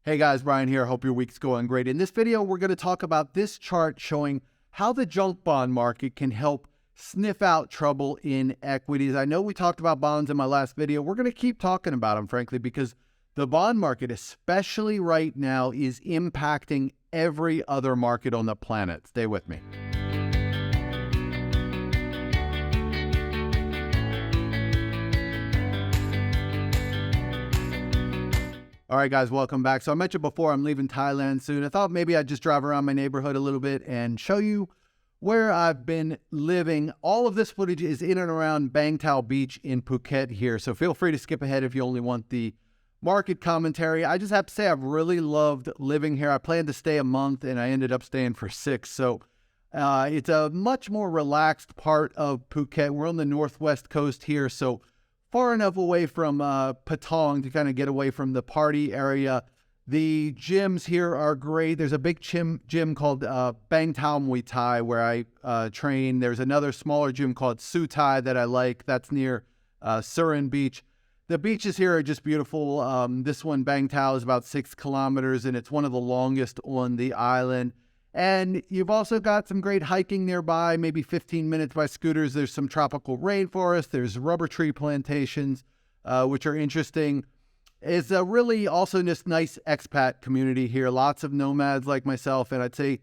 Hey guys, Brian here. Hope your week's going great. In this video, we're going to talk about this chart showing how the junk bond market can help sniff out trouble in equities. I know we talked about bonds in my last video. We're going to keep talking about them, frankly, because the bond market, especially right now, is impacting every other market on the planet. Stay with me. All right, guys, welcome back. So I mentioned before I'm leaving Thailand soon. I thought maybe I'd just drive around my neighborhood a little bit and show you where I've been living. All of this footage is in and around Bang Tao Beach in Phuket here. So feel free to skip ahead if you only want the market commentary. I just have to say I've really loved living here. I planned to stay a month and I ended up staying for 6. So it's a much more relaxed part of Phuket. We're on the northwest coast here, so far enough away from Patong to kind of get away from the party area. The gyms here are great. There's a big gym called Bang Tao Muay Thai where I train. There's another smaller gym called Su Thai that I like. That's near Surin Beach. The beaches here are just beautiful. This one, Bang Tao, is about 6 kilometers, and it's one of the longest on the island. And you've also got some great hiking nearby, maybe 15 minutes by scooters. There's some tropical rainforest. There's rubber tree plantations, which are interesting. It's a really also this nice expat community here. Lots of nomads like myself. And I'd say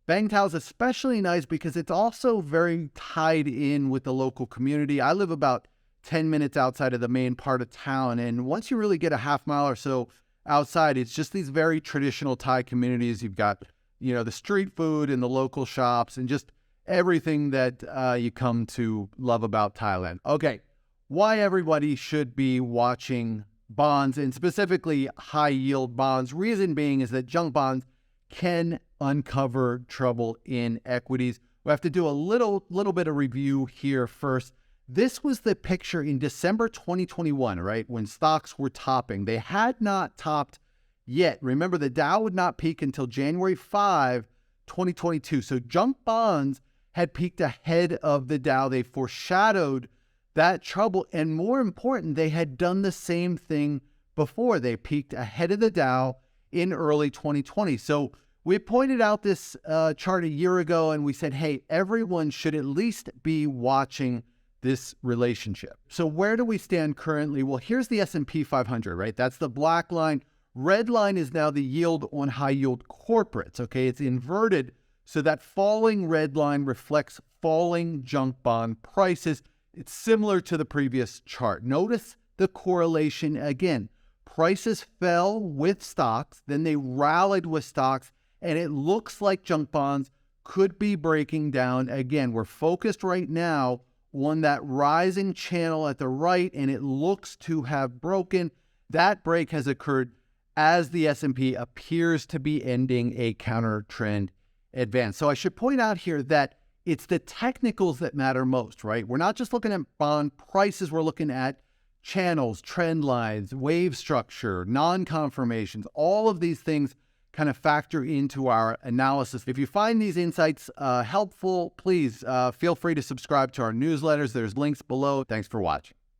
Bang Tao is especially nice because it's also very tied in with the local community. I live about 10 minutes outside of the main part of town. And once you really get a half mile or so outside, it's just these very traditional Thai communities. You've got the street food and the local shops and just everything that you come to love about Thailand. Okay, why everybody should be watching bonds and specifically high yield bonds. Reason being is that junk bonds can uncover trouble in equities. We have to do a little bit of review here first. This was the picture in December 2021, right? When stocks were topping. They had not topped yet. Remember, the Dow would not peak until January 5, 2022. So junk bonds had peaked ahead of the Dow. They foreshadowed that trouble. And more important, they had done the same thing before. They peaked ahead of the Dow in early 2020. So we pointed out this chart a year ago and we said, hey, everyone should at least be watching this relationship. So where do we stand currently? Well, here's the S&P 500, right? That's the black line. Red line is now the yield on high yield corporates, okay? It's inverted, so that falling red line reflects falling junk bond prices. It's similar to the previous chart. Notice the correlation again. Prices fell with stocks, then they rallied with stocks, and it looks like junk bonds could be breaking down again. We're focused right now on that rising channel at the right, and it looks to have broken. That break has occurred as the S&P appears to be ending a counter trend advance. So I should point out here that it's the technicals that matter most, right? We're not just looking at bond prices. We're looking at channels, trend lines, wave structure, non-confirmations. All of these things kind of factor into our analysis. If you find these insights helpful, please feel free to subscribe to our newsletters. There's links below. Thanks for watching.